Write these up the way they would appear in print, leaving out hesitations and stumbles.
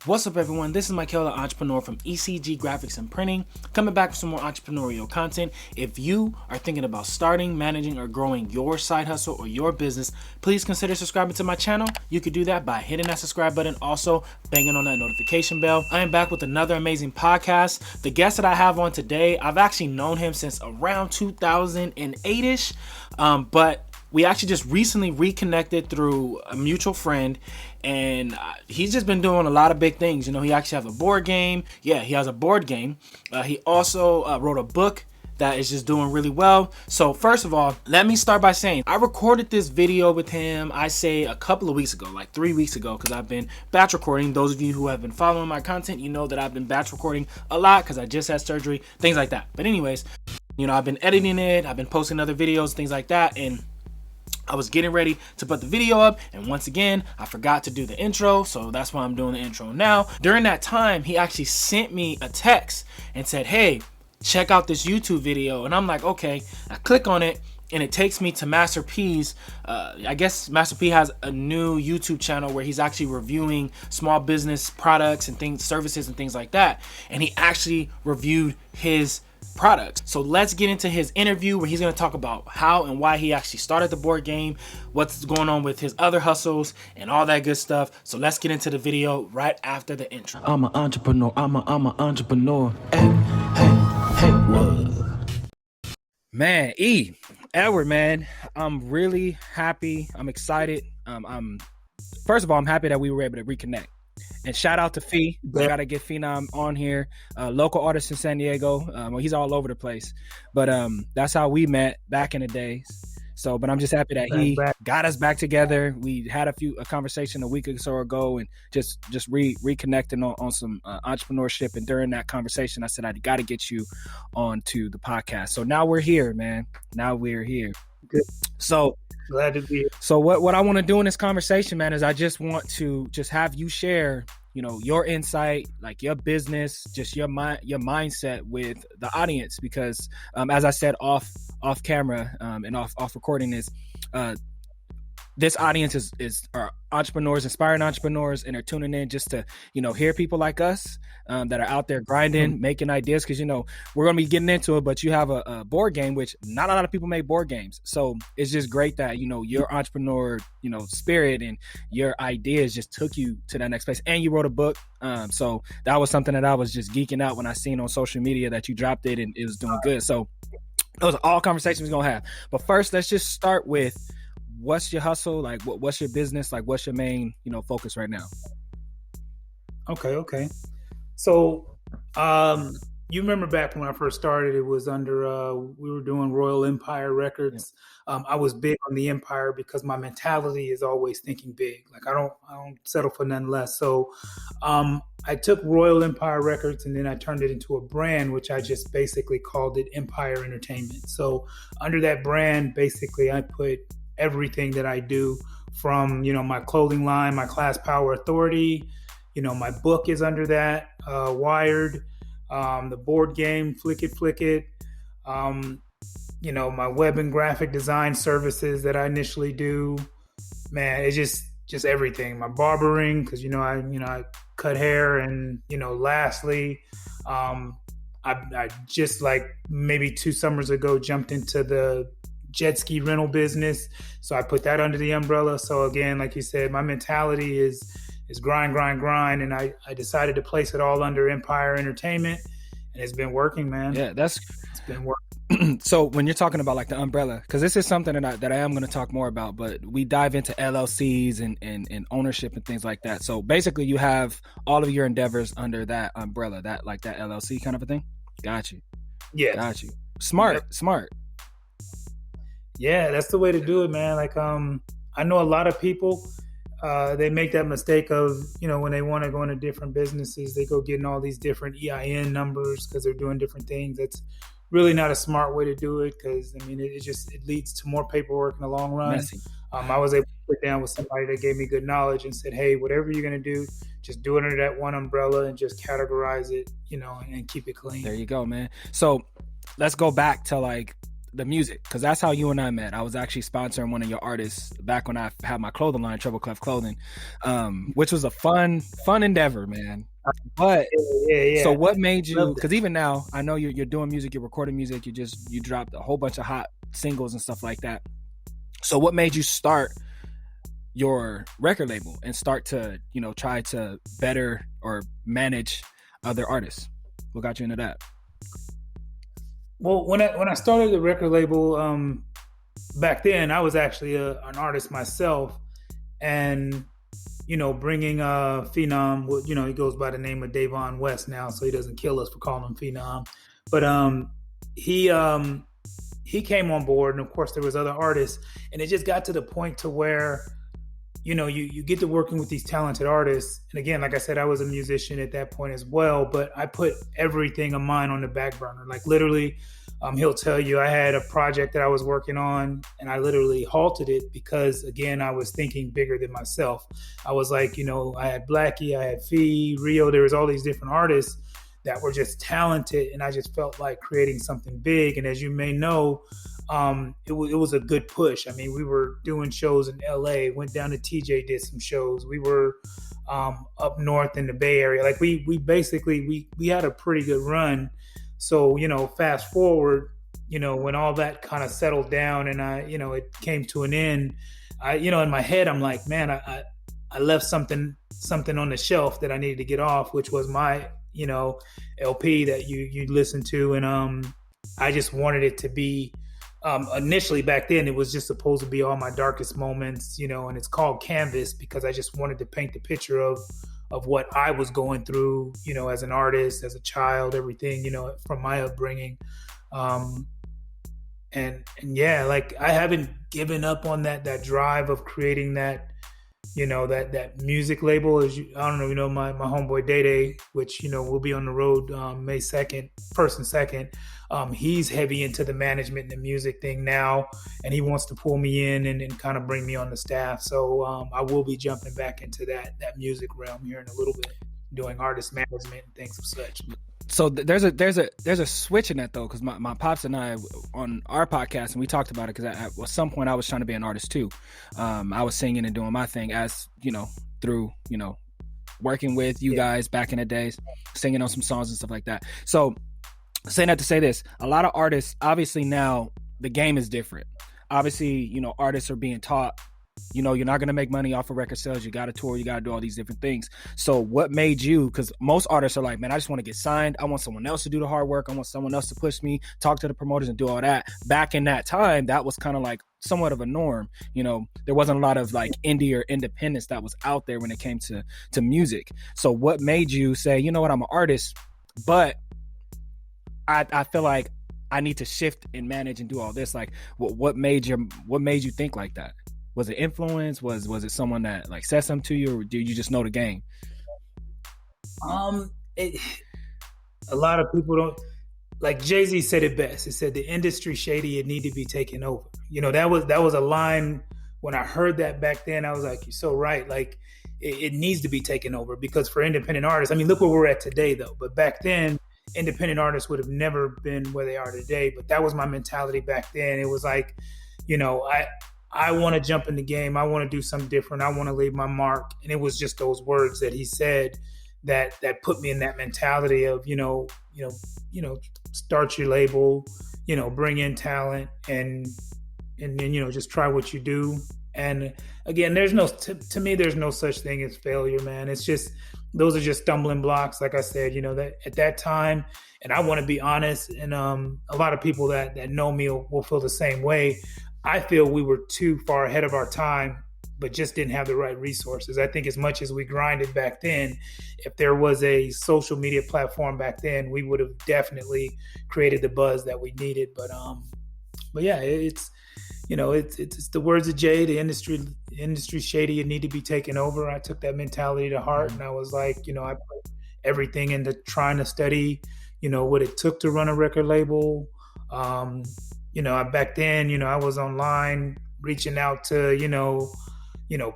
What's up, everyone? This is Mykel, the entrepreneur from ECG Graphics and Printing, coming back with some more entrepreneurial content. If you are thinking about starting, managing, or growing your side hustle or your business, please consider subscribing to my channel. You could do that by hitting that subscribe button, also banging on that notification bell. I am back with another amazing podcast. The guest that I have on today, I've actually known him since around 2008-ish, but we actually just recently reconnected through a mutual friend, and he's just been doing a lot of big things. You know, he actually has a board game. Yeah, he has a board game. He also wrote a book that is just doing really well. So first of all, let me start by saying I recorded this video with him, I say a couple of weeks ago, like 3 weeks ago, because I've been batch recording. Those of you who have been following my content, you know that I've been batch recording a lot because I just had surgery, things like that. But anyways, you know, I've been editing it, I've been posting other videos, things like that, and I was getting ready to put the video up, and once again, I forgot to do the intro, so that's why I'm doing the intro now. During that time, he actually sent me a text and said, hey, check out this YouTube video, and I'm like, okay. I click on it, and it takes me to Master P's. I guess Master P has a new YouTube channel where he's actually reviewing small business products and things, services and things like that, and he actually reviewed his products. So let's get into his interview where he's going to talk about how and why he actually started the board game, what's going on with his other hustles, and all that good stuff. So let's get into the video right after the intro. I'm an entrepreneur. I'm an entrepreneur. Hey, what? Man, Edward, man, I'm really happy. I'm excited. First of all, I'm happy that we were able to reconnect. And shout out to Fee. We got to get Phenom on here. Local artist in San Diego. Well, he's all over the place. But that's how we met back in the days. So, but I'm just happy that he got us back together. We had a conversation a week or so ago, and just reconnecting on some entrepreneurship. And during that conversation, I said, I got to get you onto the podcast. So now we're here, man. Now we're here. Good. So glad to be here. So what I want to do in this conversation, man, is I just want to just have you share, you know, your insight, like your business, just your mindset with the audience, because as I said off camera and off recording this audience are entrepreneurs, inspiring entrepreneurs, and they're tuning in just to, you know, hear people like us that are out there grinding, making ideas. Because, you know, we're going to be getting into it, but you have a board game, which not a lot of people make board games. So it's just great that, you know, your entrepreneur, you know, spirit and your ideas just took you to that next place. And you wrote a book. So that was something that I was just geeking out when I seen on social media that you dropped it and it was doing good. So those are all conversations we're going to have. But first, let's just start with, what's your hustle? Like, what's your business? Like, what's your main, you know, focus right now? Okay. So, you remember back when I first started, it was under, we were doing Royal Empire Records. Yeah. I was big on the Empire because my mentality is always thinking big. Like, I don't settle for nothing less. So, I took Royal Empire Records and then I turned it into a brand, which I just basically called it Empire Entertainment. So under that brand, basically I put everything that I do, from, you know, my clothing line, my Class Power Authority, you know, my book is under that, Wired, the board game, Flick It, you know, my web and graphic design services that I initially do, man, it's just everything. My barbering, because, you know, I cut hair, and, you know, lastly, I just, like, maybe 2 summers ago jumped into the jet ski rental business. So I put that under the umbrella. So again, like you said, my mentality is grind. And I decided to place it all under Empire Entertainment, and it's been working, man. Yeah, it's been working. So when you're talking about like the umbrella, because this is something that I am going to talk more about, but we dive into LLCs and ownership and things like that. So basically you have all of your endeavors under that umbrella, that LLC kind of a thing. Got you. Yeah. Got you. Smart. Yeah, that's the way to do it, man. Like, I know a lot of people, they make that mistake of, you know, when they want to go into different businesses, they go getting all these different EIN numbers because they're doing different things. That's really not a smart way to do it, because, I mean, it leads to more paperwork in the long run. Messy. I was able to sit down with somebody that gave me good knowledge and said, hey, whatever you're going to do, just do it under that one umbrella and just categorize it, you know, and keep it clean. There you go, man. So let's go back to, like, the music, because that's how you and I met. I was actually sponsoring one of your artists back when I had my clothing line, Treble Clef Clothing, which was a fun endeavor, man. But Yeah. so what made you, because even now I know you're doing music, you're recording music, you dropped a whole bunch of hot singles and stuff like that. So what made you start your record label and start to, you know, try to better or manage other artists? What got you into that? Well, when I started the record label, back then I was actually an artist myself, and you know, bringing Phenom, you know, he goes by the name of Davon West now, so he doesn't kill us for calling him Phenom. But he came on board, and of course there was other artists, and it just got to the point to where, you know, you get to working with these talented artists. And again, like I said, I was a musician at that point as well, but I put everything of mine on the back burner. Like literally, he'll tell you I had a project that I was working on and I literally halted it because, again, I was thinking bigger than myself. I was like, you know, I had Blackie, I had Fee, Rio, there was all these different artists that were just talented, and I just felt like creating something big. And as you may know, it was a good push. I mean, we were doing shows in LA, went down to TJ, did some shows. We were up north in the Bay Area. Like we basically had a pretty good run. So, you know, fast forward, you know, when all that kind of settled down and it came to an end, in my head, I'm like, man, I left something on the shelf that I needed to get off, which was my, you know, LP that you listen to. And I just wanted it to be, initially back then, it was just supposed to be all my darkest moments, you know, and it's called Canvas because I just wanted to paint the picture of what I was going through, you know, as an artist, as a child, everything, you know, from my upbringing. And yeah, like I haven't given up on that drive of creating that, you know, that music label. I don't know, you know, my homeboy Day Day, which, you know, we'll be on the road May 2nd, 1st and 2nd. He's heavy into the management and the music thing now, and he wants to pull me in and kind of bring me on the staff. So I will be jumping back into that music realm here in a little bit, doing artist management and things of such. So there's a switch in that though, because my pops and I on our podcast, and we talked about it because at some point I was trying to be an artist too. I was singing and doing my thing, as you know, through, you know, working with you guys back in the days, singing on some songs and stuff like that. So saying that to say this, a lot of artists, obviously now the game is different. Obviously, you know, artists are being taught, you know, you're not going to make money off of record sales. You got to tour. You got to do all these different things. So what made you, because most artists are like, man, I just want to get signed. I want someone else to do the hard work. I want someone else to push me, talk to the promoters and do all that. Back in that time, that was kind of like somewhat of a norm. You know, there wasn't a lot of like indie or independence that was out there when it came to music. So what made you say, you know what, I'm an artist, but I feel like I need to shift and manage and do all this. Like what made you think like that? Was it influence? Was it someone that like said something to you, or did you just know the game? A lot of people don't, like Jay-Z said it best. He said the industry shady, it need to be taken over. You know, that was a line when I heard that back then. I was like, you're so right. Like it needs to be taken over, because for independent artists, I mean, look where we're at today though. But back then, independent artists would have never been where they are today. But that was my mentality back then. It was like, you know, I want to jump in the game. I want to do something different. I want to leave my mark. And it was just those words that he said that put me in that mentality of, you know, start your label, you know, bring in talent and then, you know, just try what you do. And again, to me, there's no such thing as failure, man. It's just, those are just stumbling blocks. Like I said, you know, that at that time, and I want to be honest, and a lot of people that know me will feel the same way. I feel we were too far ahead of our time, but just didn't have the right resources. I think as much as we grinded back then, if there was a social media platform back then, we would have definitely created the buzz that we needed. But yeah, it's, you know, it's the words of Jay, the industry shady, it need to be taken over. I took that mentality to heart, and I was like, you know, I put everything into trying to study, you know, what it took to run a record label. You know, back then, you know, I was online reaching out to, you know,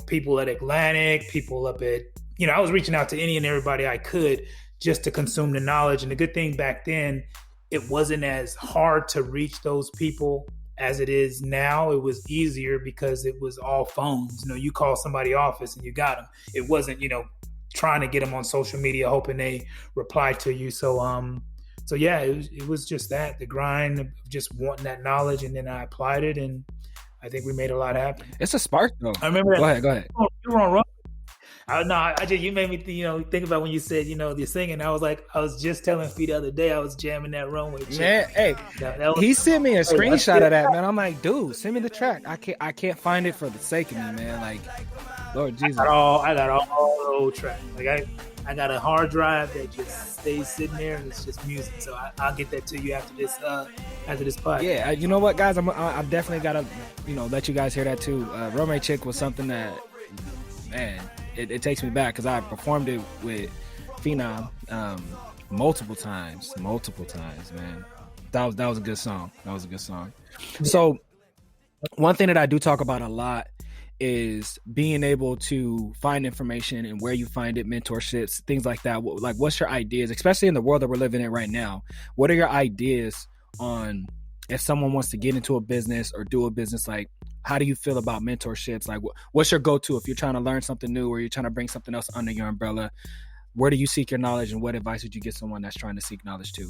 people at Atlantic, people up at, you know, I was reaching out to any and everybody I could just to consume the knowledge. And the good thing back then, it wasn't as hard to reach those people as it is now. It was easier because it was all phones. You know, you call somebody office and you got them. It wasn't, you know, trying to get them on social media hoping they reply to you. So yeah, it was just that, the grind of just wanting that knowledge, and then I applied it, and I think we made a lot happen. It's a spark though. I remember that. Go ahead. You were on run. I just, you made me think about when you said, the singing. I was just telling Fee the other day, I was jamming that runway. Man, hey, he sent me a screenshot of that, man. I'm like, dude, send me the track. I can't find it for the sake of me, man. Like, Lord Jesus. I got all the old tracks. Like I got a hard drive that just stays sitting there, and it's just music. So I'll get that to you after this podcast. Yeah, you know what, guys? I definitely gotta, let you guys hear that too. Runway Chick was something that, man, it takes me back because I performed it with Phenom multiple times, man. That was a good song. So one thing that I do talk about a lot is being able to find information and where you find it, mentorships, things like that. Like, what's your ideas, especially in the world that we're living in right now? What are your ideas on if someone wants to get into a business or do a business? Like, how do you feel about mentorships? Like, what's your go-to if you're trying to learn something new or you're trying to bring something else under your umbrella? Where do you seek your knowledge, and what advice would you give someone that's trying to seek knowledge too?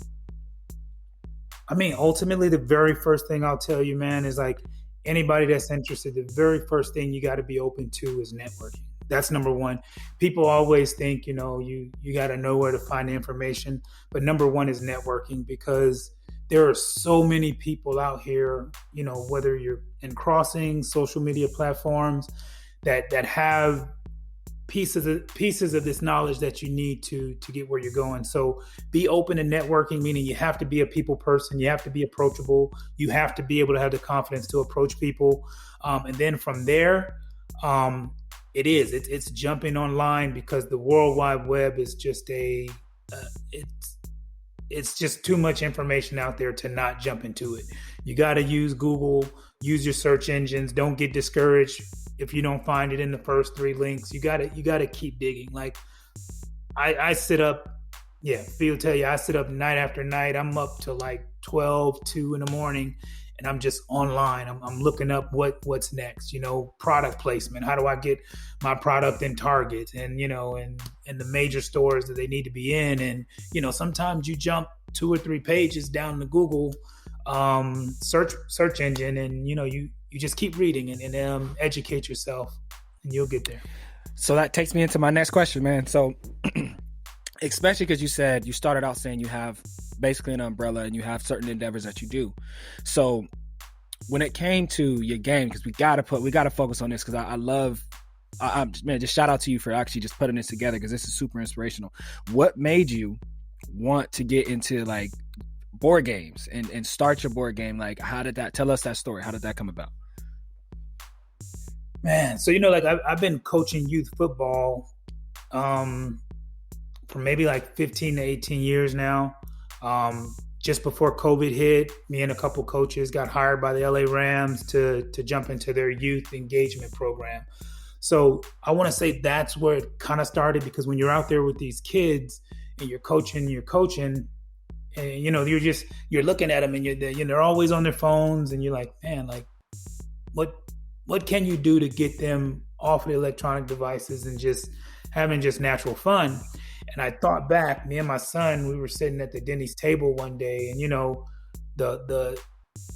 I mean, ultimately, the very first thing I'll tell you, man, is like, anybody that's interested, the very first thing you got to be open to is networking. That's number one. People always think, you got to know where to find the information. But number one is networking, because there are so many people out here, whether you're in crossing social media platforms that have pieces of this knowledge that you need to get where you're going. So be open to networking, meaning you have to be a people person. You have to be approachable. You have to be able to have the confidence to approach people. And then from there, it's jumping online, because the World Wide Web is just it's just too much information out there to not jump into it. You got to use Google, use your search engines. Don't get discouraged if you don't find it in the first 3 links. You got to keep digging. Like I sit up, Phil will tell you, I sit up night after night. I'm up to like 2 in the morning, and I'm just online. I'm looking up what's next, product placement. How do I get my product in Target and, in the major stores that they need to be in? And, sometimes you jump 2 or 3 pages down the Google search engine, and, you just keep reading and educate yourself, and you'll get there. So that takes me into my next question, man. So especially because you said you started out saying you have basically an umbrella and you have certain endeavors that you do. So when it came to your game, because we gotta focus on this, because I love, man, just shout out to you for actually just putting this together, because this is super inspirational. What made you want to get into like board games and start your board game? Like, tell us that story. How did that come about? Man, so I've been coaching youth football for maybe like 15 to 18 years now. Just before COVID hit, me and a couple coaches got hired by the LA Rams to jump into their youth engagement program. So I want to say that's where it kind of started, because when you're out there with these kids and you're coaching, and you're looking at them, and they're always on their phones, and you're like, man, like what can you do to get them off of the electronic devices and just having just natural fun? And I thought back, me and my son, we were sitting at the Denny's table one day, and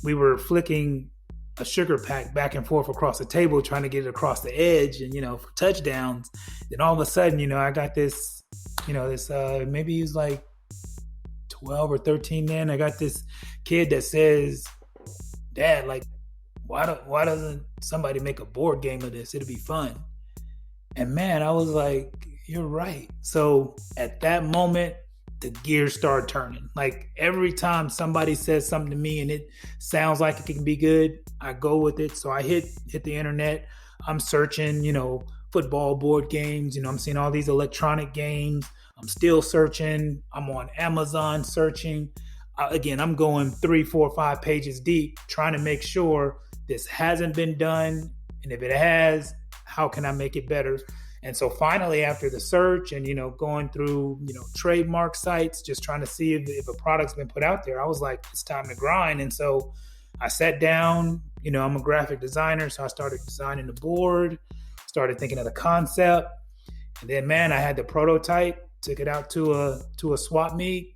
we were flicking a sugar pack back and forth across the table, trying to get it across the edge, and for touchdowns. Then all of a sudden, I got this, maybe he was like 12 or 13 then. I got this kid that says, Dad, like, why doesn't somebody make a board game of this? It'll be fun. And man, I was like, you're right. So at that moment, the gears start turning. Like, every time somebody says something to me and it sounds like it can be good, I go with it. So I hit the internet. I'm searching, football board games. I'm seeing all these electronic games. I'm still searching. I'm on Amazon searching. Again, I'm going 3, 4, 5 pages deep, trying to make sure this hasn't been done. And if it has, how can I make it better? And so finally, after the search and, going through, trademark sites, just trying to see if a product's been put out there, I was like, it's time to grind. And so I sat down, I'm a graphic designer. So I started designing the board, started thinking of the concept. And then, man, I had the prototype, took it out to a swap meet.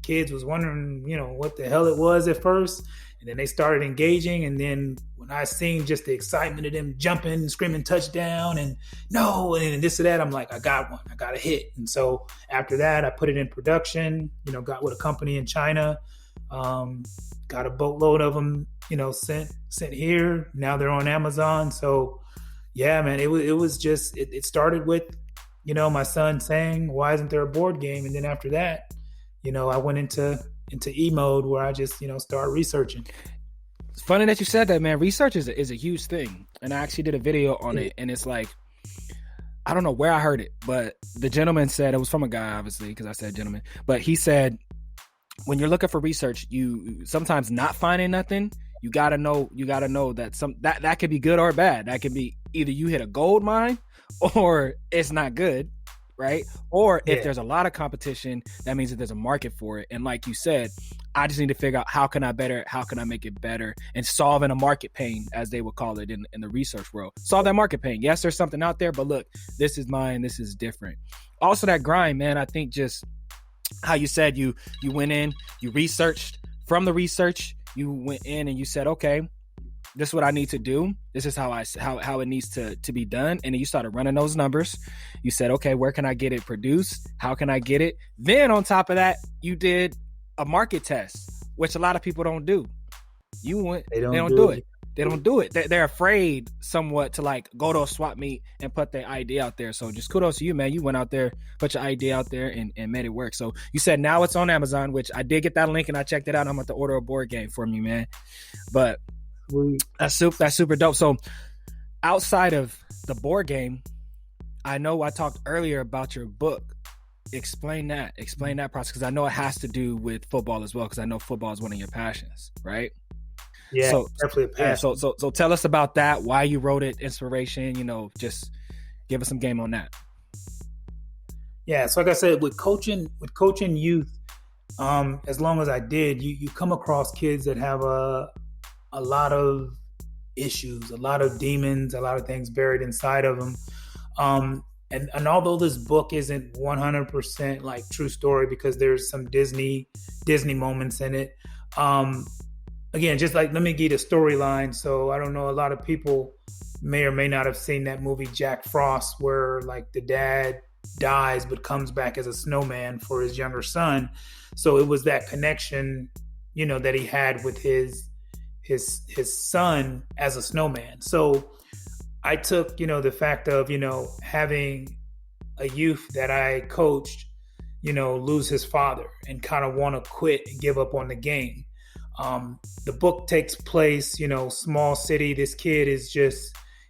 Kids was wondering, what the hell it was at first. And then they started engaging. And then when I seen just the excitement of them jumping and screaming touchdown and no, and this or that, I'm like, I got one. I got a hit. And so after that, I put it in production, got with a company in China, got a boatload of them, sent here. Now they're on Amazon. So yeah, man, it was just, it started with, my son saying, why isn't there a board game? And then after that, I went into E mode where I just, start researching. It's funny that you said that, man. Research is a huge thing. And I actually did a video on it. And it's like, I don't know where I heard it, but the gentleman said, it was from a guy, obviously, because I said gentleman, but he said, when you're looking for research, you sometimes not finding nothing, you gotta know that that could be good or bad. That could be either you hit a gold mine or it's not good. Right? Or if there's a lot of competition, that means that there's a market for it. And like you said, I just need to figure out how can I make it better, and solving a market pain, as they would call it in the research world. Solve that market pain. Yes, there's something out there, but look, this is mine. This is different. Also that grind, man, I think just how you said you went in, you researched. From the research, you went in and you said, okay, this is what I need to do. This is how it needs to be done. And then you started running those numbers. You said, okay, where can I get it produced? How can I get it? Then on top of that, you did a market test, which a lot of people don't do. They don't do it. They don't do it. They're afraid somewhat to like go to a swap meet and put their idea out there. So just kudos to you, man. You went out there, put your idea out there and made it work. So you said now it's on Amazon, which I did get that link and I checked it out. I'm going to order a board game from you, man. But that's super dope. So outside of the board game, I know I talked earlier about your book. Explain that process, because I know it has to do with football as well, because I know football is one of your passions, right? Yeah, so, definitely a passion. Yeah, so tell us about that, why you wrote it, inspiration, just give us some game on that. Yeah, so like I said, with coaching youth, as long as I did, you come across kids that have a lot of issues, a lot of demons, a lot of things buried inside of them. And although this book isn't 100% like true story, because there's some Disney moments in it. Again, just like, let me give you the storyline. So I don't know, a lot of people may or may not have seen that movie Jack Frost, where like the dad dies but comes back as a snowman for his younger son. So it was that connection, that he had with his son as a snowman. So I took, the fact of, having a youth that I coached, lose his father and kind of want to quit and give up on the game. The book takes place, small city. This kid is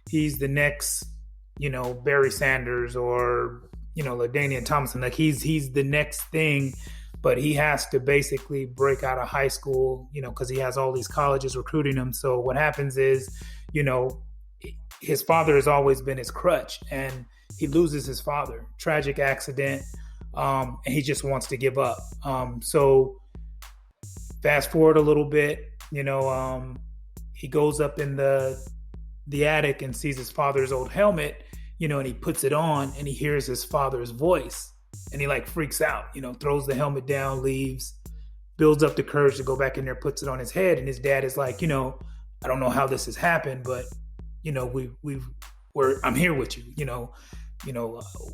he's the next, Barry Sanders or, LaDainian Thompson. Like he's the next thing, but he has to basically break out of high school, because he has all these colleges recruiting him. So what happens is, his father has always been his crutch, and he loses his father, tragic accident. And he just wants to give up. So fast forward a little bit, he goes up in the attic and sees his father's old helmet, and he puts it on and he hears his father's voice, and he like freaks out, throws the helmet down, leaves, builds up the courage to go back in there, puts it on his head. And his dad is like, I don't know how this has happened, but I'm here with you,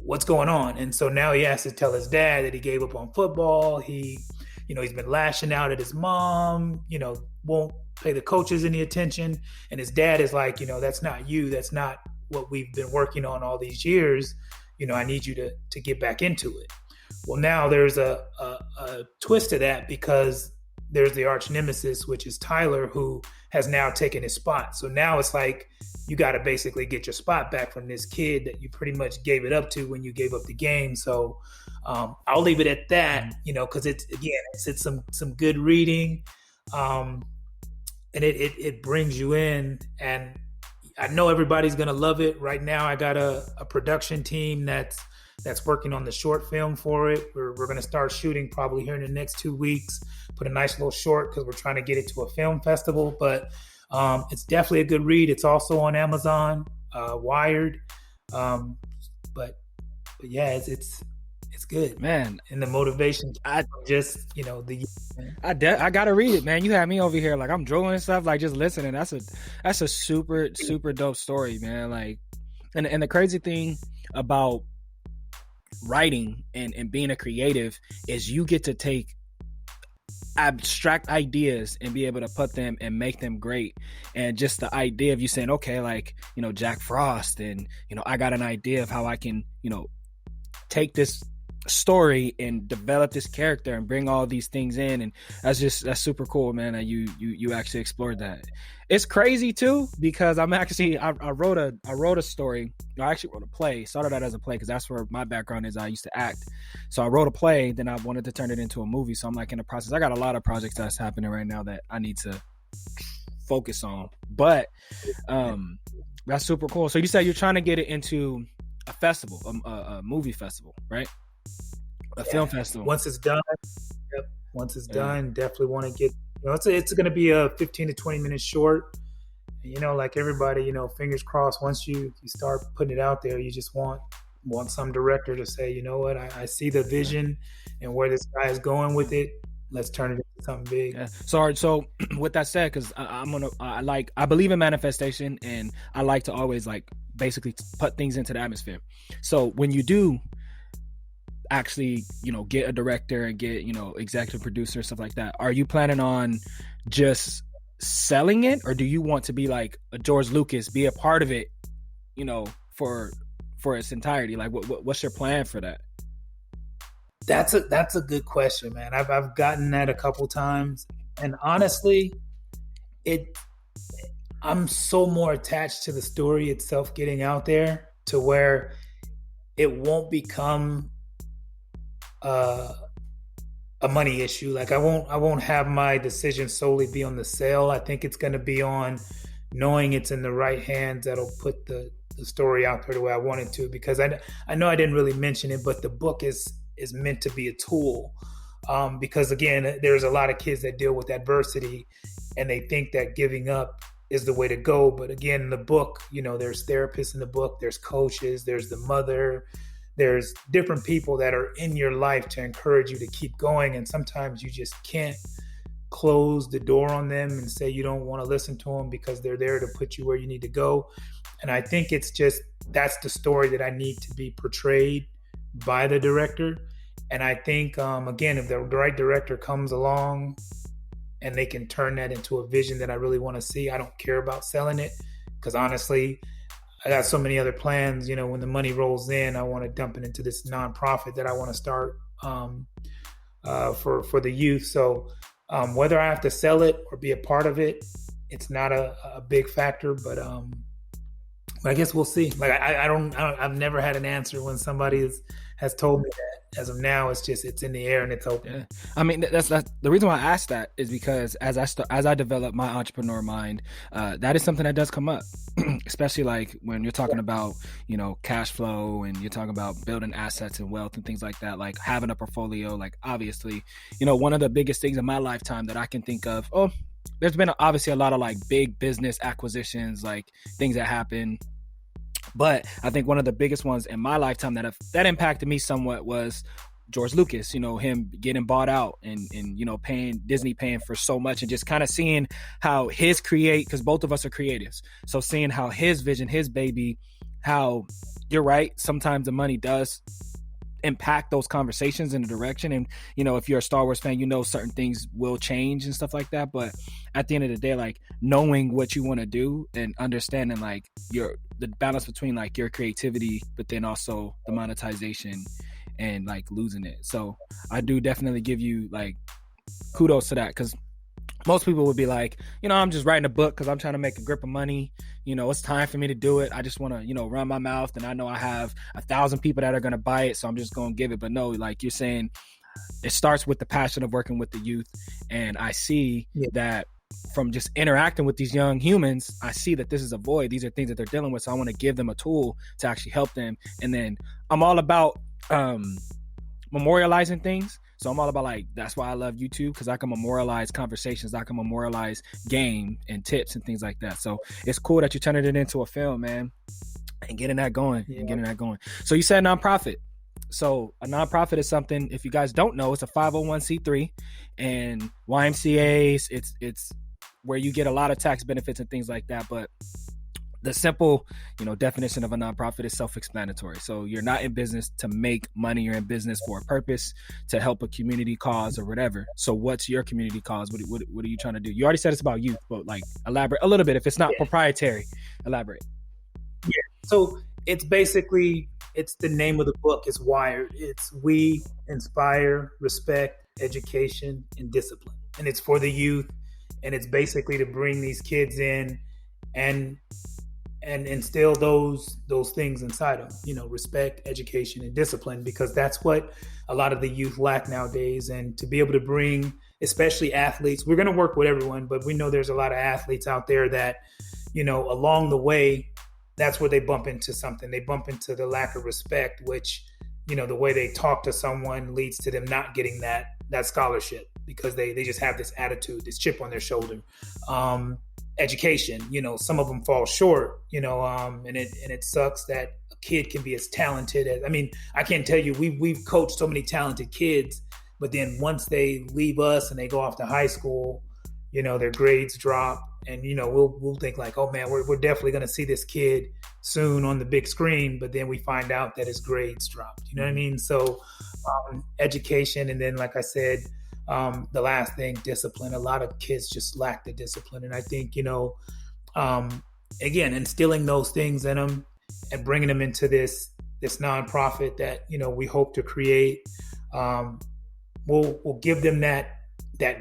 what's going on? And so now he has to tell his dad that he gave up on football. He's been lashing out at his mom, won't pay the coaches any attention. And his dad is like, that's not you. That's not what we've been working on all these years. I need you to get back into it. Well, now there's a twist to that, because there's the arch nemesis, which is Tyler, who has now taken his spot. So now it's like, you got to basically get your spot back from this kid that you pretty much gave it up to when you gave up the game. So I'll leave it at that, because it's some good reading, and it brings you in. And I know everybody's gonna love it. Right now, I got a production team that's working on the short film for it. We're gonna start shooting probably here in the next 2 weeks. Put a nice little short because we're trying to get it to a film festival. But it's definitely a good read. It's also on Amazon, Wired. But yeah, it's good, man. And the motivation, I gotta read it, man. You had me over here like I'm drooling and stuff, like just listening. That's a super dope story, man. Like, and the crazy thing about writing and being a creative is you get to take abstract ideas and be able to put them and make them great. And just the idea of you saying, okay, like, you know, Jack Frost, and, you know, I got an idea of how I can, you know, take this story and develop this character and bring all these things in. And that's super cool, man, that you actually explored that. It's crazy too, because I wrote a story. I actually wrote a play. Started out as a play because that's where my background is. I used to act. So I wrote a play, then I wanted to turn it into a movie. So I'm like in the process. I got a lot of projects that's happening right now that I need to focus on. But that's super cool. So you said you're trying to get it into a festival, a movie festival, right? A film festival. Once it's done, definitely want to get, you know, it's going to be a 15 to 20 minute short. You know, like everybody, you know, fingers crossed, once you start putting it out there, you just want some director to say, you know what, I see the vision and where this guy is going with it. Let's turn it into something big. Yeah. So with that said, because I believe in manifestation, and I like to always like basically put things into the atmosphere. So when you do actually, you know, get a director and get, you know, executive producer, stuff like that, are you planning on just selling it, or do you want to be like a George Lucas, be a part of it, you know, for its entirety? Like what's your plan for that? That's a good question, man. I've gotten that a couple times, and honestly, I'm so more attached to the story itself getting out there to where it won't become a money issue. Like I won't have my decision solely be on the sale. I think it's going to be on knowing it's in the right hands that'll put the story out there the way I want it to. Because I know I didn't really mention it, but the book is meant to be a tool. Because again, there's a lot of kids that deal with adversity and they think that giving up is the way to go. But again, in the book, you know, there's therapists in the book, there's coaches, there's the mother, there's different people that are in your life to encourage you to keep going. And sometimes you just can't close the door on them and say you don't want to listen to them, because they're there to put you where you need to go. And I think it's just, that's the story that I need to be portrayed by the director. And I think, again, if the right director comes along and they can turn that into a vision that I really want to see, I don't care about selling it, because honestly, I got so many other plans. You know, when the money rolls in, I want to dump it into this nonprofit that I want to start for the youth. So whether I have to sell it or be a part of it, it's not a big factor. But I guess we'll see. Like I've never had an answer when somebody has told me that. As of now, it's in the air and it's open. Yeah. I mean, that's the reason why I asked that is because as I develop my entrepreneur mind, that is something that does come up, especially like when you're talking about, you know, cash flow, and you're talking about building assets and wealth and things like that, like having a portfolio. Like obviously, you know, one of the biggest things in my lifetime that I can think of, there's been obviously a lot of like big business acquisitions, like things that happen. But I think one of the biggest ones in my lifetime that impacted me somewhat was George Lucas, you know, him getting bought out and you know, Disney paying for so much, and just kind of seeing how because both of us are creatives. So seeing how his vision, his baby, how you're right, sometimes the money does impact those conversations in the direction. And, you know, if you're a Star Wars fan, you know, certain things will change and stuff like that. But at the end of the day, like knowing what you want to do and understanding like the balance between like your creativity, but then also the monetization and like losing it. So I do definitely give you like kudos to that, because most people would be like, you know, I'm just writing a book because I'm trying to make a grip of money. You know, it's time for me to do it. I just want to, you know, run my mouth, and I know I have 1,000 people that are going to buy it, so I'm just going to give it. But no, like you're saying, it starts with the passion of working with the youth. And I see that from just interacting with these young humans, I see that this is a void. These are things that they're dealing with. So I want to give them a tool to actually help them. And then I'm all about memorializing things. So I'm all about, like, that's why I love YouTube, because I can memorialize conversations, I can memorialize game and tips and things like that. So it's cool that you're turning it into a film, man, and getting that going. So you said nonprofit. So a nonprofit is something, if you guys don't know, it's a 501c3, and YMCA's, it's where you get a lot of tax benefits and things like that. But the simple, definition of a nonprofit is self-explanatory. So you're not in business to make money. You're in business for a purpose, to help a community cause or whatever. So what's your community cause? What are you trying to do? You already said it's about youth, but like elaborate a little bit. If it's not proprietary, elaborate. Yeah. So it's basically, it's the name of the book is Wired. It's we inspire, respect, education, and discipline. And it's for the youth. And it's basically to bring these kids in and instill those things inside them, respect, education, and discipline, because that's what a lot of the youth lack nowadays. And to be able to bring, especially athletes, we're going to work with everyone, but we know there's a lot of athletes out there that, along the way, that's where they bump into something. They bump into the lack of respect, which, the way they talk to someone leads to them not getting that scholarship, because they just have this attitude, this chip on their shoulder. Education, some of them fall short, and it sucks that a kid can be as talented as, I can't tell you, we've coached so many talented kids, but then once they leave us and they go off to high school, their grades drop, and we'll think like, oh man, we're definitely going to see this kid soon on the big screen, but then we find out that his grades dropped. You know what I mean? So education, and then like I said, the last thing, discipline. A lot of kids just lack the discipline. And I think, again, instilling those things in them and bringing them into this nonprofit that, we hope to create, will give them that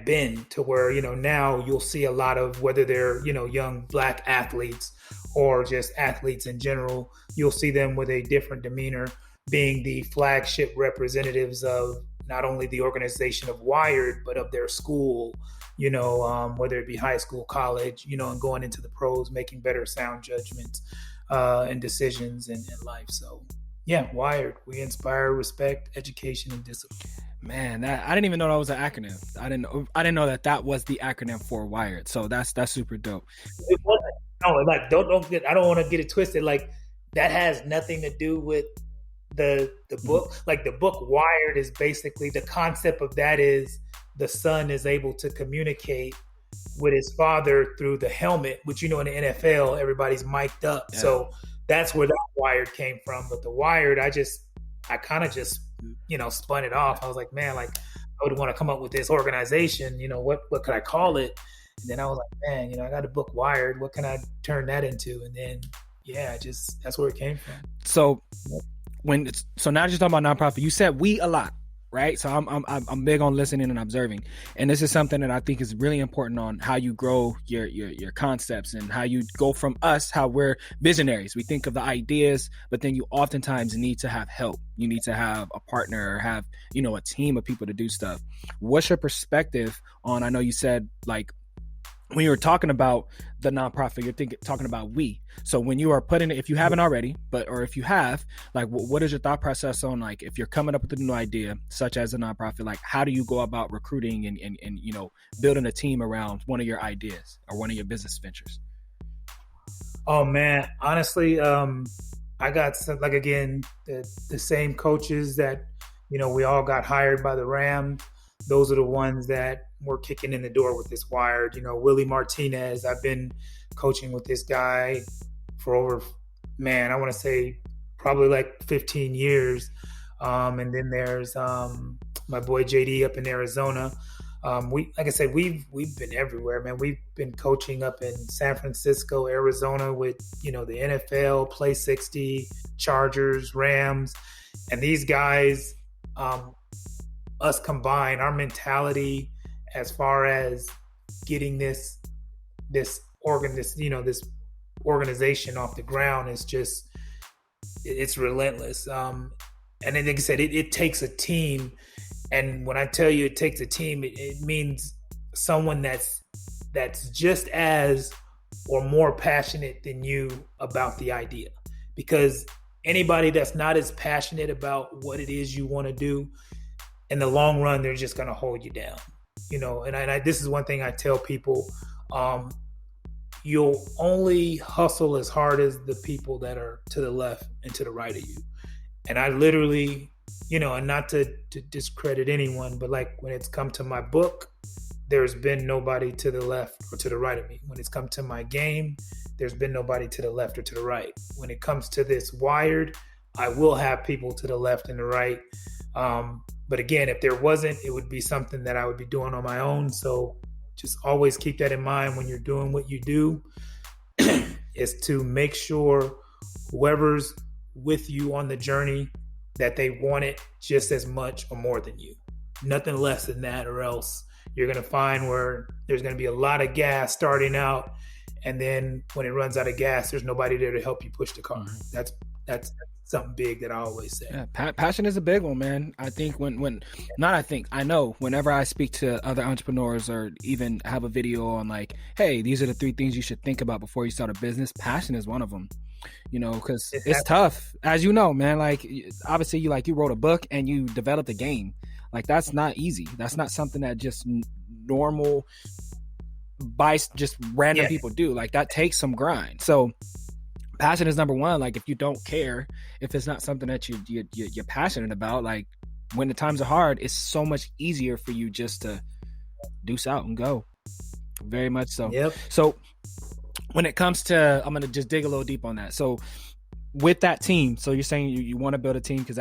bend to where, now you'll see a lot of, whether they're, young Black athletes or just athletes in general, you'll see them with a different demeanor, being the flagship representatives of not only the organization of Wired, but of their school, whether it be high school, college, and going into the pros, making better sound judgments and decisions in life. So yeah, Wired, we inspire, respect, education, and discipline. Man, I didn't even know that was an acronym. I didn't know that was the acronym for Wired. So that's super dope. It wasn't. No, like I don't want to get it twisted. Like that has nothing to do with the book. Like the book Wired is basically, the concept of that is the son is able to communicate with his father through the helmet, which in the NFL everybody's mic'd up. Yeah. So that's where that Wired came from. But the Wired, I kind of just spun it off. I was like, man, like I would want to come up with this organization. What could I call it? And then I was like, man, I got a book Wired. What can I turn that into? And then that's where it came from. So so now just talking about nonprofit, you said we a lot, right? So I'm big on listening and observing, and this is something that I think is really important on how you grow your concepts and how you go from us, how we're visionaries. We think of the ideas, but then you oftentimes need to have help. You need to have a partner or have a team of people to do stuff. What's your perspective on? I know you said like, when you were talking about the nonprofit, you're talking about we. So when you are putting it, if you haven't already, or if you have, like, what is your thought process on, like, if you're coming up with a new idea, such as a nonprofit, like, how do you go about recruiting and building a team around one of your ideas or one of your business ventures? Oh man, honestly, I got like, again, the same coaches that, we all got hired by the Rams. Those are the ones that were kicking in the door with this Wired. Willie Martinez, I've been coaching with this guy for over, I want to say probably like 15 years. And then there's my boy JD up in Arizona. Like I said, we've been everywhere, man. We've been coaching up in San Francisco, Arizona with, the NFL, Play 60, Chargers, Rams. And these guys, us combined, our mentality as far as getting this organization off the ground is just, it's relentless. And then, like I said, it takes a team. And when I tell you it takes a team, it means someone that's that's just as or more passionate than you about the idea. Because anybody that's not as passionate about what it is you want to do, in the long run, they're just going to hold you down. And this is one thing I tell people, you'll only hustle as hard as the people that are to the left and to the right of you. And I literally, and not to discredit anyone, but like when it's come to my book, there's been nobody to the left or to the right of me. When it's come to my game, there's been nobody to the left or to the right. When it comes to this Wired, I will have people to the left and the right. But again, if there wasn't, it would be something that I would be doing on my own. So just always keep that in mind when you're doing what you do, is to make sure whoever's with you on the journey, that they want it just as much or more than you. Nothing less than that, or else you're going to find where there's going to be a lot of gas starting out, and then when it runs out of gas, there's nobody there to help you push the car. That's something big that I always say. Yeah, passion is a big one, man. I think I know whenever I speak to other entrepreneurs or even have a video on like, hey, these are the 3 things you should think about before you start a business, passion is one of them. Because it's tough, as you know, man. Like, obviously, you wrote a book and you developed a game. Like, that's not easy. That's not something that just normal, just random people do. Like, that takes some grind. So, passion is number one. Like, if you don't care, if it's not something that you're passionate about, like, when the times are hard, it's so much easier for you just to deuce out and go. Very much so. Yep. So, when it comes to, I'm going to just dig a little deep on that. So with that team, so you're saying you want to build a team because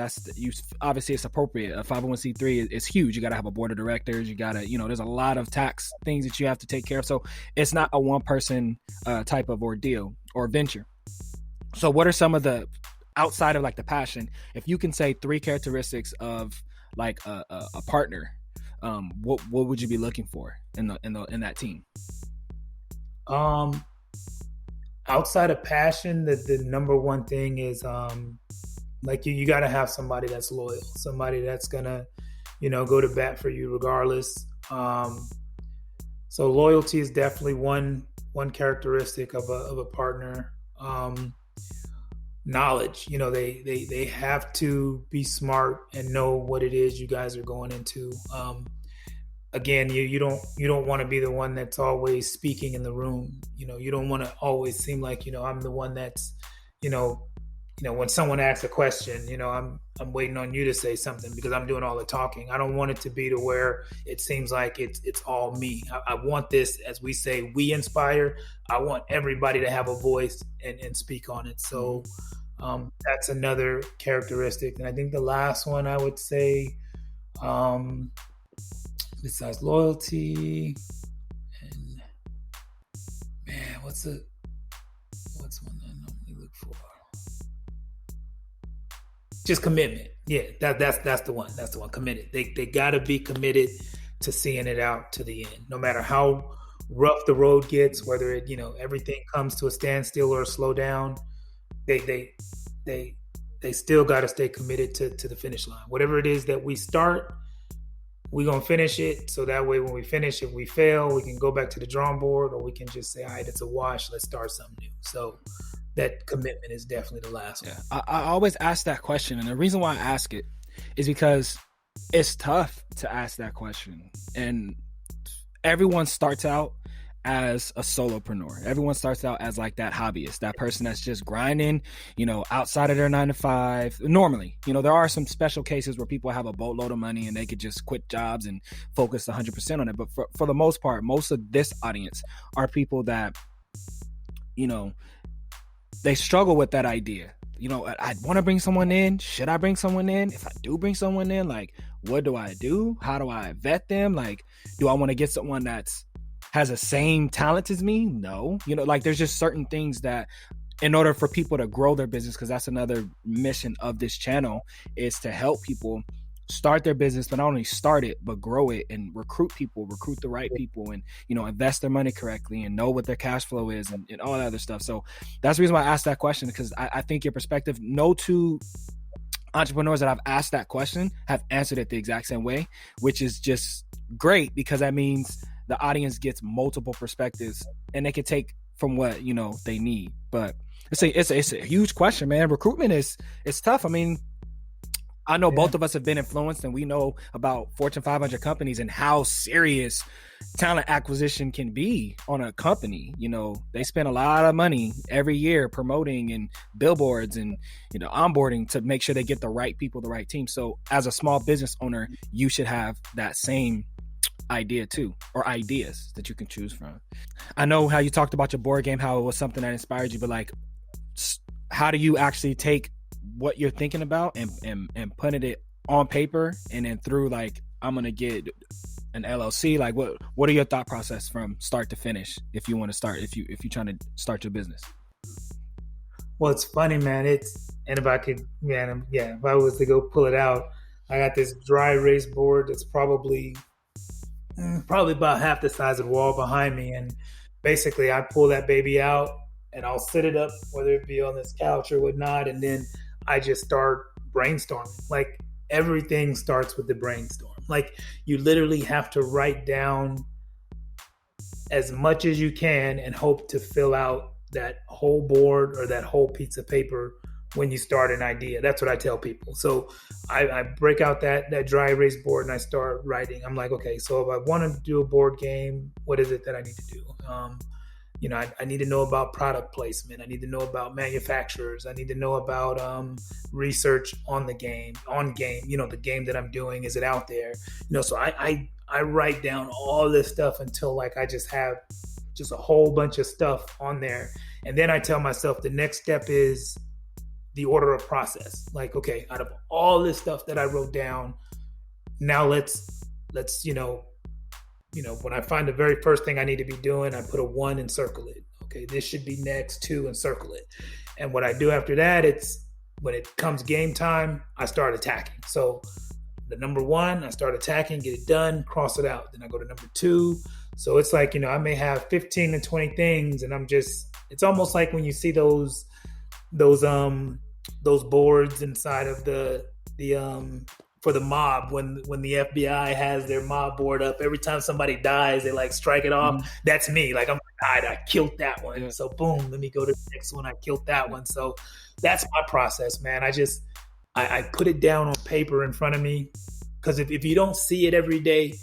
obviously it's appropriate. A 501c3 is huge. You got to have a board of directors. You got to, there's a lot of tax things that you have to take care of. So it's not a one person type of ordeal or venture. So what are some of the, outside of like the passion, if you can say 3 characteristics of like a partner, what would you be looking for in that team? Outside of passion, the number one thing is like you got to have somebody that's loyal, somebody that's gonna, go to bat for you regardless. So loyalty is definitely one characteristic of a partner. Knowledge, they have to be smart and know what it is you guys are going into. Again, you don't want to be the one that's always speaking in the room. You don't want to always seem like, I'm the one that's, when someone asks a question, I'm waiting on you to say something because I'm doing all the talking. I don't want it to be to where it seems like it's all me. I want this, as we say, we inspire. I want everybody to have a voice and speak on it. So that's another characteristic. And I think the last one I would say, besides loyalty, and man, what's one I normally look for? Just commitment. Yeah, that's the one. That's the one. Committed. They gotta be committed to seeing it out to the end, no matter how rough the road gets. Whether it everything comes to a standstill or a slow down, they still got to stay committed to the finish line. Whatever it is that we start, we're going to finish it. So that way, when we finish, if we fail, we can go back to the drawing board, or we can just say, all right, it's a wash. Let's start something new. So that commitment is definitely the last one. I always ask that question. And the reason why I ask it is because it's tough to ask that question. And everyone starts out as a solopreneur. Everyone starts out as like that hobbyist, that person that's just grinding, outside of their 9 to 5. Normally, there are some special cases where people have a boatload of money and they could just quit jobs and focus 100% on it. But for the most part, most of this audience are people that, they struggle with that idea. I want to bring someone in. Should I bring someone in? If I do bring someone in, like, what do I do? How do I vet them? Like, do I want to get someone that's has the same talent as me? No. There's just certain things that in order for people to grow their business, because that's another mission of this channel, is to help people start their business, but not only start it, but grow it and recruit the right people, and, invest their money correctly and know what their cash flow is and all that other stuff. So that's the reason why I asked that question, because I think your perspective, no two entrepreneurs that I've asked that question have answered it the exact same way, which is just great, because that means the audience gets multiple perspectives and they can take from what, you know, they need. But it's a huge question, man. Recruitment it's tough. I mean, I know both of us have been influenced, and we know about Fortune 500 companies and how serious talent acquisition can be on a company. You know, they spend a lot of money every year promoting and billboards and, you know, onboarding to make sure they get the right people, the right team. So as a small business owner, you should have that same idea too, or ideas that you can choose from. I know how you talked about your board game, how it was something that inspired you, but like, how do you actually take what you're thinking about and putting it on paper, and then through like, I'm gonna get an LLC? Like, what are your thought process from start to finish if you want to start, if you're trying to start your business? Well, it's funny, man. And if I could, man, if I was to go pull it out, I got this dry erase board that's probably about half the size of the wall behind me, and basically I pull that baby out and I'll sit it up, whether it be on this couch or whatnot, and then I just start brainstorming. Like, everything starts with the brainstorm. Like, you literally have to write down as much as you can and hope to fill out that whole board or that whole piece of paper when you start an idea. That's what I tell people. So I break out that dry erase board and I start writing. I'm like, okay, so if I want to do a board game, what is it that I need to do? You know, I need to know about product placement. I need to know about manufacturers. I need to know about research on game, you know, the game that I'm doing, is it out there? You know, so I write down all this stuff until like I just have just a whole bunch of stuff on there. And then I tell myself the next step is the order of process. Like, okay, out of all this stuff that I wrote down, now let's when I find the very first thing I need to be doing, I put a 1 and circle it. Okay, this should be next, 2 and circle it. And what I do after that, it's when it comes game time, I start attacking. So the number 1, I start attacking, get it done, cross it out. Then I go to number 2. So it's like, you know, I may have 15 to 20 things, and it's almost like when you see those boards inside of the for the mob, when the FBI has their mob board up, every time somebody dies, they like strike it off. Mm-hmm. That's me. Like, I'm like, I killed that one. Yeah. So boom, let me go to the next one. I killed that one. So that's my process, man. I put it down on paper in front of me, because if you don't see it every day,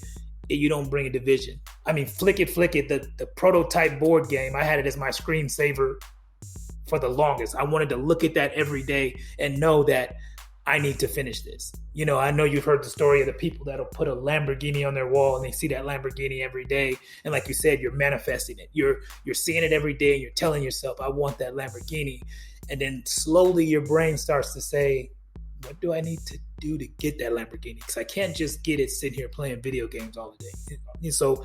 you don't bring a division. I mean, Flick It, the prototype board game, I had it as my screensaver for the longest. I wanted to look at that every day and know that I need to finish this. You know, I know you've heard the story of the people that'll put a Lamborghini on their wall and they see that Lamborghini every day. And like you said, you're manifesting it. You're seeing it every day and you're telling yourself, I want that Lamborghini. And then slowly your brain starts to say, what do I need to do to get that Lamborghini? Because I can't just get it sitting here playing video games all the day. And so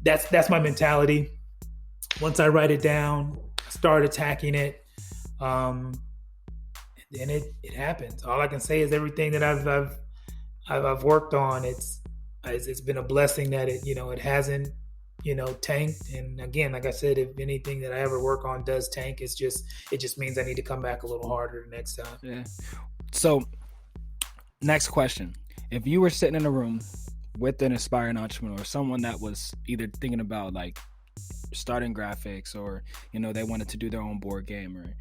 that's my mentality. Once I write it down, start attacking it, then it happens. All I can say is everything that I've worked on, it's been a blessing that it hasn't tanked. And again, like I said, if anything that I ever work on does tank, it just means I need to come back a little harder next time. Yeah. So next question: if you were sitting in a room with an aspiring entrepreneur, someone that was either thinking about like starting graphics, or they wanted to do their own board game, or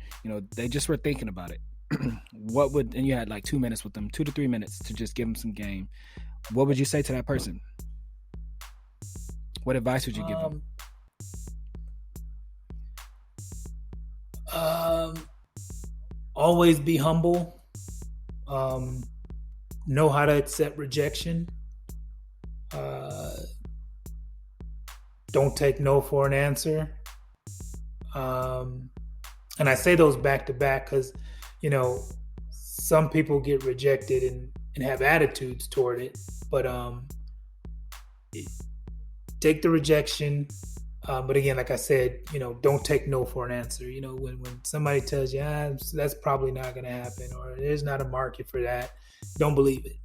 they just were thinking about it, and you had like 2 minutes with them, 2 to 3 minutes to just give them some game, what would you say to that person? What advice would you give them? Always be humble. Know how to accept rejection. Don't take no for an answer. And I say those back to back because, some people get rejected and have attitudes toward it. But take the rejection. But again, like I said, don't take no for an answer. When somebody tells you, that's probably not going to happen, or there's not a market for that, don't believe it.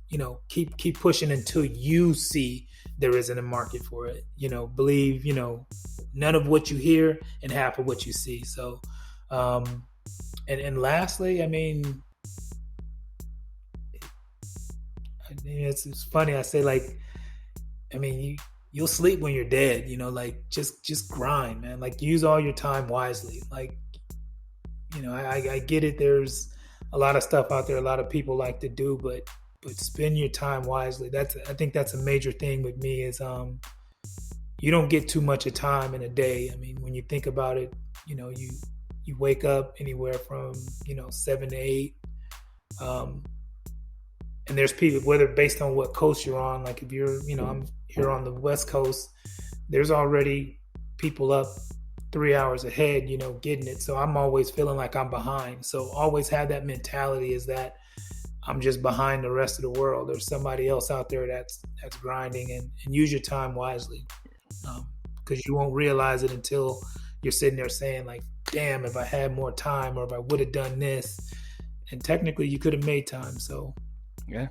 Keep pushing until you see there isn't a market for it. Believe, none of what you hear and half of what you see. So, and lastly, it's funny. I say, like, you you'll sleep when you're dead. Like just grind, man. Like use all your time wisely. Like, I get it. There's a lot of stuff out there a lot of people like to do, but spend your time wisely. I think that's a major thing with me is you don't get too much of time in a day. I mean, when you think about it, you wake up anywhere from 7 to 8, and there's people, whether based on what coast you're on, like if you're I'm here on the West Coast, there's already people up 3 hours ahead, getting it. So I'm always feeling like I'm behind. So always have that mentality is that I'm just behind the rest of the world. There's somebody else out there that's grinding, and use your time wisely. Because you won't realize it until you're sitting there saying like, damn, if I had more time, or if I would have done this, and technically you could have made time. So yeah,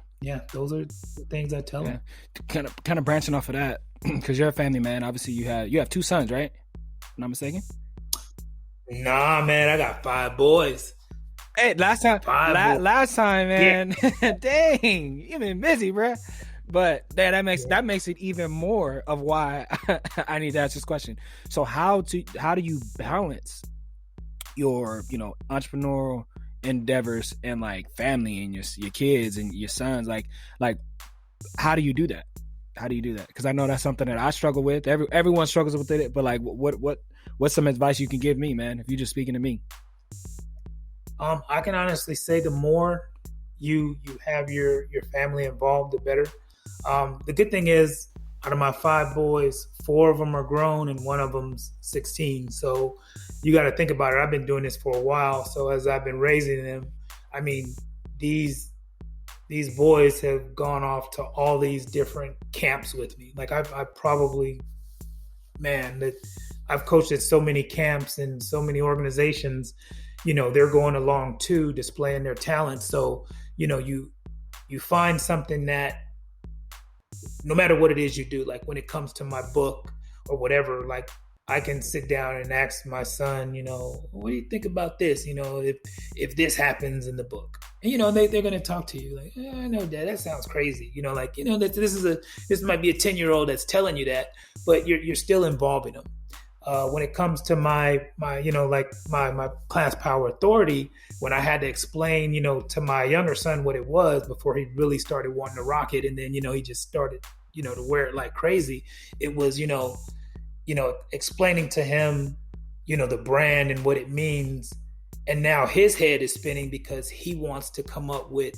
those are the things I tell them. Kind of branching off of that, because you're a family man. Obviously you have 2 sons, right? If I'm not mistaken. Nah, man, I got 5 boys. Hey, last time, man. Yeah. Dang, you've been busy, bro. But that makes it even more of why I need to ask this question. So how do you balance your entrepreneurial endeavors and like family and your kids and your sons? Like how do you do that? Because I know that's something that I struggle with. Everyone struggles with it. But like, what's some advice you can give me, man? If you're just speaking to me. I can honestly say the more you have your family involved, the better. The good thing is, out of my 5 boys, 4 of them are grown and 1 of them's 16. So you got to think about it. I've been doing this for a while. So as I've been raising them, I mean, these boys have gone off to all these different camps with me. Like I've probably, man, that I've coached at so many camps and so many organizations. They're going along too, displaying their talents. So you find something that, no matter what it is you do, like when it comes to my book or whatever, like I can sit down and ask my son, what do you think about this? If this happens in the book, and they're going to talk to you like, I know, Dad, that sounds crazy. That this might be a 10-year-old that's telling you that, but you're still involving them. When it comes to my class power authority, when I had to explain, to my younger son what it was before he really started wanting to rock it, and then he just started to wear it like crazy. It was explaining to him the brand and what it means, and now his head is spinning because he wants to come up with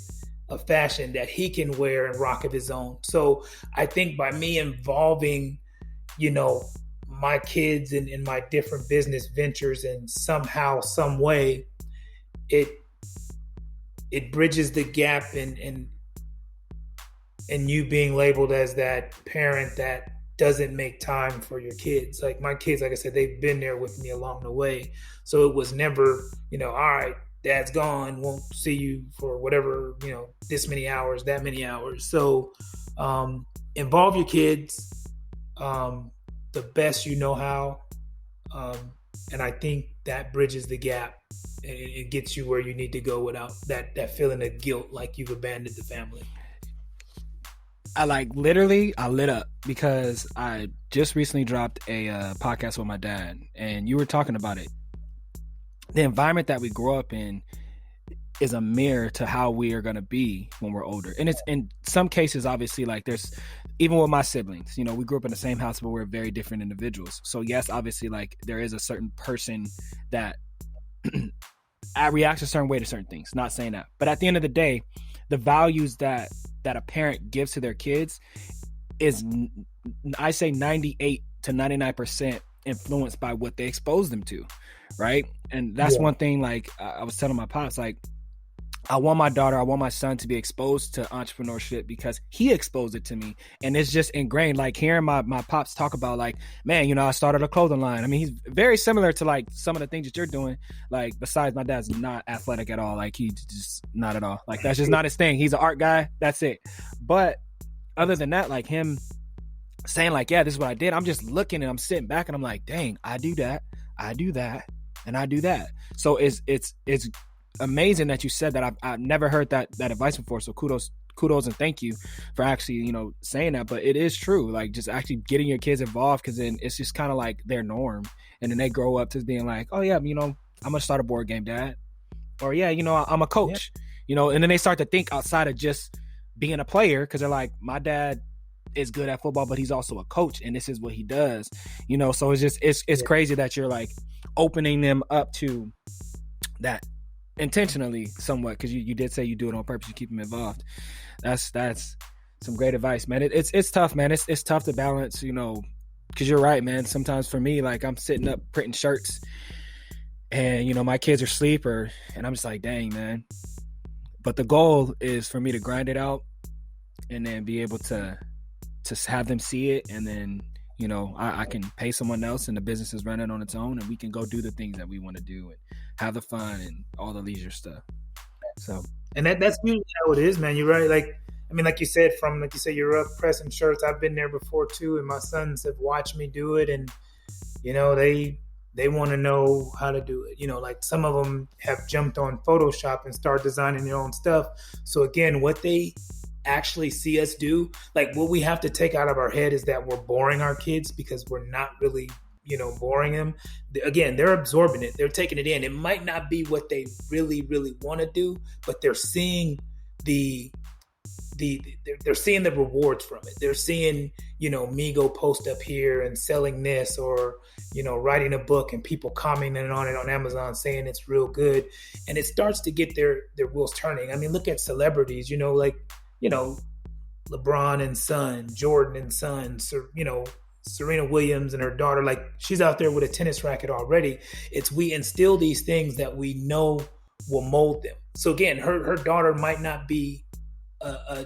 a fashion that he can wear and rock of his own. So I think by me involving my kids in my different business ventures in somehow, some way, it bridges the gap in you being labeled as that parent that doesn't make time for your kids. Like my kids, like I said, they've been there with me along the way. So it was never, all right, Dad's gone, won't see you for whatever, this many hours, that many hours. So involve your kids the best you know how. And I think that bridges the gap and it gets you where you need to go without that feeling of guilt, like you've abandoned the family. I lit up because I just recently dropped a podcast with my dad, and you were talking about it. The environment that we grow up in is a mirror to how we are going to be when we're older. And it's in some cases, obviously, like there's, even with my siblings, we grew up in the same house, but we're very different individuals. So yes, obviously, like there is a certain person that I react a certain way to certain things, not saying that. But at the end of the day, the values that a parent gives to their kids is, I say 98 to 99% influenced by what they expose them to. Right. And that's one thing, like I was telling my pops, like, I want my son to be exposed to entrepreneurship because he exposed it to me. And it's just ingrained, like hearing my pops talk about like, man, I started a clothing line. I mean, he's very similar to like some of the things that you're doing. Like besides my dad's not athletic at all. Like he's just not at all. Like that's just not his thing. He's an art guy. That's it. But other than that, like him saying like, yeah, this is what I did. I'm just looking and I'm sitting back and I'm like, dang, I do that. I do that. And I do that. So it's amazing that you said that. I've never heard that advice before. So kudos kudos and thank you for actually, saying that. But it is true. Like, just actually getting your kids involved, because then it's just kind of like their norm. And then they grow up to being like, oh yeah, I'm gonna start a board game, Dad. Or yeah, I'm a coach. And then they start to think outside of just being a player, because they're like, my dad is good at football, but he's also a coach, and this is what he does. So it's just it's crazy that you're like opening them up to that intentionally somewhat, because you did say you do it on purpose. You keep them involved. That's some great advice, man. It's tough, man. It's tough to balance, because you're right, man. Sometimes for me, like, I'm sitting up printing shirts, and my kids are asleep, and I'm just like, dang, man. But the goal is for me to grind it out, and then be able to have them see it, and then I can pay someone else, and the business is running on its own, and we can go do the things that we want to do and have the fun and all the leisure stuff. So, and that's usually how it is, man. You're right. Like you said, you're up pressing shirts. I've been there before too, and my sons have watched me do it, and they want to know how to do it. Like, some of them have jumped on Photoshop and start designing their own stuff. So again, what they actually see us do, like, what we have to take out of our head is that we're boring our kids, because we're not really boring them. Again, they're absorbing it, they're taking it in. It might not be what they really want to do, but they're seeing they're seeing the rewards from it. They're seeing me go post up here and selling this, or writing a book and people commenting on it on Amazon saying it's real good, and it starts to get their wheels turning. I mean, look at celebrities, LeBron and son, Jordan and son, Serena Williams and her daughter. Like, she's out there with a tennis racket already. It's, we instill these things that we know will mold them. So again, her daughter might not be a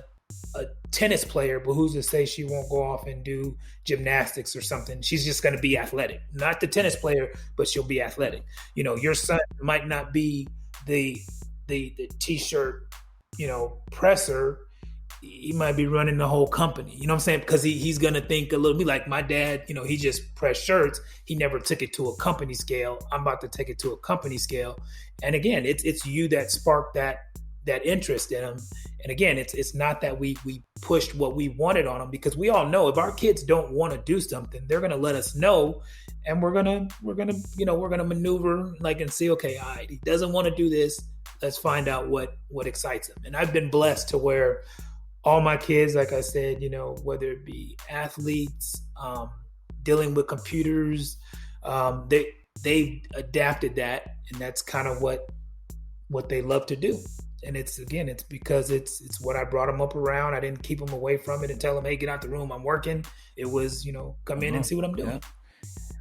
tennis player, but who's to say she won't go off and do gymnastics or something? She's just going to be athletic. Not the tennis player, but she'll be athletic. Your son might not be the t-shirt, presser. He might be running the whole company. You know what I'm saying? Because he's going to think a little bit like my dad. He just pressed shirts. He never took it to a company scale. I'm about to take it to a company scale. And again, it's you that sparked that interest in them. And again, it's not that we pushed what we wanted on them, because we all know if our kids don't want to do something, they're going to let us know, and we're going to maneuver, like, and see, okay, all right, he doesn't want to do this. Let's find out what excites him. And I've been blessed to where all my kids, like I said, whether it be athletes, dealing with computers, they adapted that, and that's kind of what they love to do. And it's because it's what I brought them up around. I didn't keep them away from it and tell them, hey, get out the room, I'm working. It was, come in and see what I'm doing.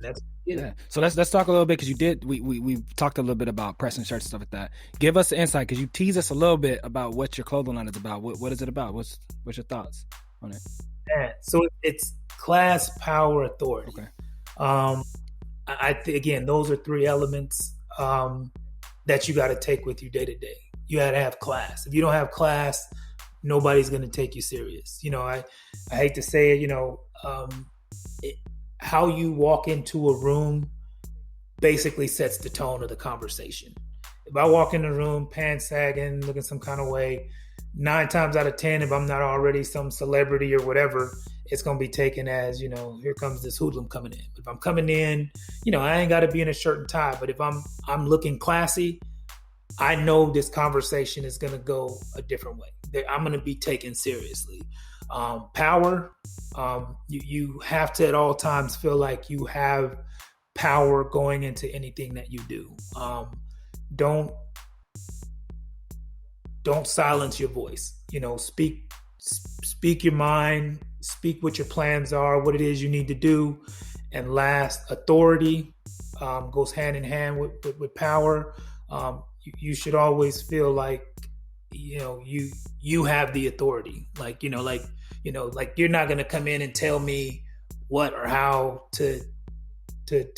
Yeah. Yeah. So let's talk a little bit, because we talked a little bit about pressing shirts and stuff like that. Give us the insight, because you tease us a little bit about what your clothing line is about. What is it about? What's your thoughts on it? Yeah. So it's class, power, authority. Okay. I think, again, those are three elements that you got to take with you day to day. You got to have class. If you don't have class, nobody's going to take you serious. I hate to say it, how you walk into a room basically sets the tone of the conversation. If I walk in the room, pants sagging, looking some kind of way, 9 times out of 10, if I'm not already some celebrity or whatever, it's going to be taken as, here comes this hoodlum coming in. If I'm coming in, I ain't got to be in a shirt and tie, but if I'm looking classy, I know this conversation is going to go a different way. I'm going to be taken seriously. Power, you have to at all times feel like you have power going into anything that you do. Don't silence your voice. Speak your mind, speak what your plans are, what it is you need to do. And last, authority goes hand in hand with power. You should always feel like you have the authority. Like you're not going to come in and tell me what or how to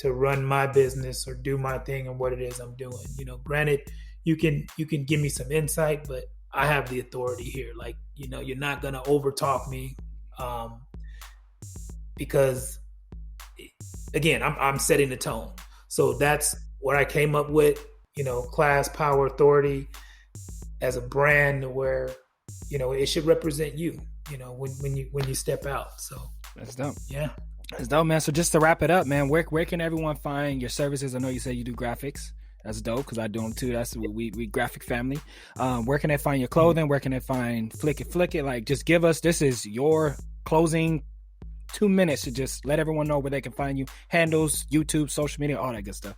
run my business or do my thing and what it is I'm doing. Granted, you can give me some insight, but I have the authority here. Like, you're not going to overtalk me, because again, I'm setting the tone. So that's what I came up with, class, power, authority as a brand, where, it should represent you, when you step out. So that's dope. Yeah. That's dope, man. So just to wrap it up, man, where can everyone find your services? I know you say you do graphics. That's dope because I do them too. That's what we graphic family. Where can they find your clothing? Where can they find Flick It? Like, just give us, this is your closing 2 minutes to just let everyone know where they can find you. Handles, YouTube, social media, all that good stuff.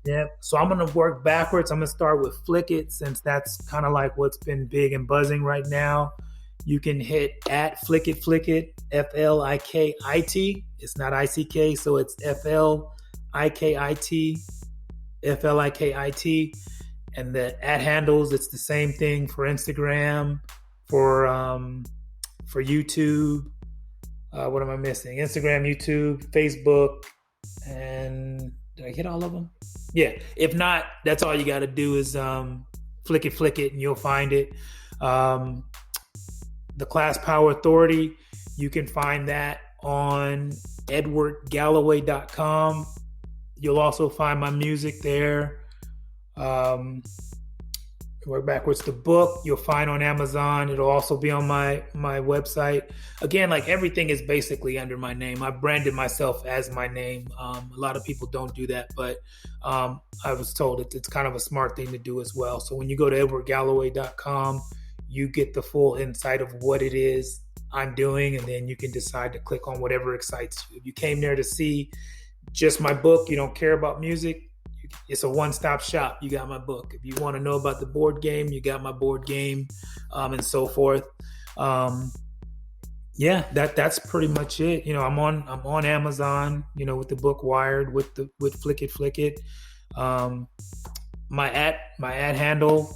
Yeah. So I'm going to work backwards. I'm going to start with Flick It, since that's kind of like what's been big and buzzing right now. You can hit at Flick It, Flikit, FLIKIT. It's not ICK, so it's FLIKIT, FLIKIT. And the at handles, it's the same thing for Instagram, for YouTube. What am I missing? Instagram, YouTube, Facebook, and did I hit all of them? Yeah. If not, that's all you got to do is Flick It, and you'll find it. The Class Power Authority, you can find that on edwardgalloway.com. You'll also find my music there. Work backwards. The book you'll find on Amazon. It'll also be on my website. Again, like, everything is basically under my name. I branded myself as my name. A lot of people don't do that, but I was told it's kind of a smart thing to do as well. So when you go to edwardgalloway.com, you get the full insight of what it is I'm doing, and then you can decide to click on whatever excites you. If you came there to see just my book, you don't care about music, it's a one-stop shop. You got my book. If you want to know about the board game, you got my board game, and so forth. That's pretty much it. I'm on Amazon, with the book Wired, with Flick It. My ad handle,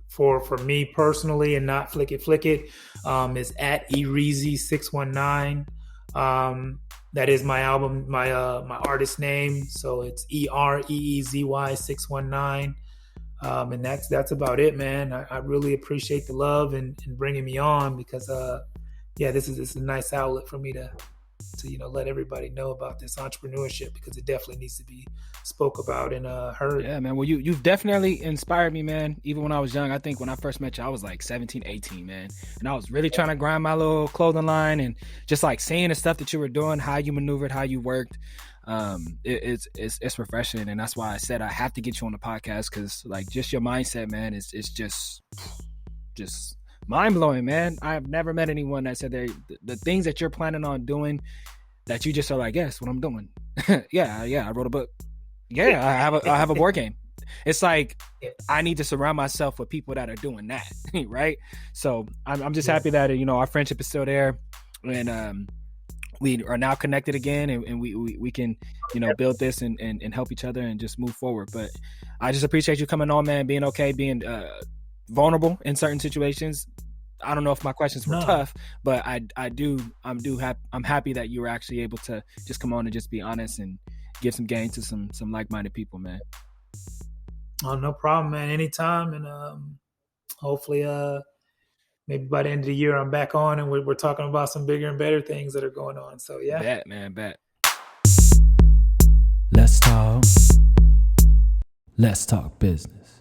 for me personally, and not Flick It, is at Ereezy619. That is my album, my artist name. So it's EREEZY 619. And that's about it, man. I really appreciate the love and bringing me on, because this is a nice outlet for me to let everybody know about this entrepreneurship, because it definitely needs to be spoke about and heard. Yeah, man. Well, you've definitely inspired me, man. Even when I was young, I think when I first met you, I was like 17, 18, man. And I was really trying to grind my little clothing line, and just like seeing the stuff that you were doing, how you maneuvered, how you worked. It's refreshing. And that's why I said I have to get you on the podcast, because like, just your mindset, man, it's just mind blowing, man. I've never met anyone that said the things that you're planning on doing, that you just are like, yes, what I'm doing. yeah, I wrote a book. Yeah, I have a board game. It's like, I need to surround myself with people that are doing that, right? So I'm just happy that our friendship is still there, and we are now connected again, and we can build this and help each other and just move forward. But I just appreciate you coming on, man, being okay, being vulnerable in certain situations. I don't know if my questions were tough, but I'm happy that you were actually able to just come on and just be honest and give some game to some like-minded people, man. Oh, no problem, man. Anytime. And hopefully maybe by the end of the year I'm back on, and we're talking about some bigger and better things that are going on. So yeah. Bet, man, bet. Let's talk business.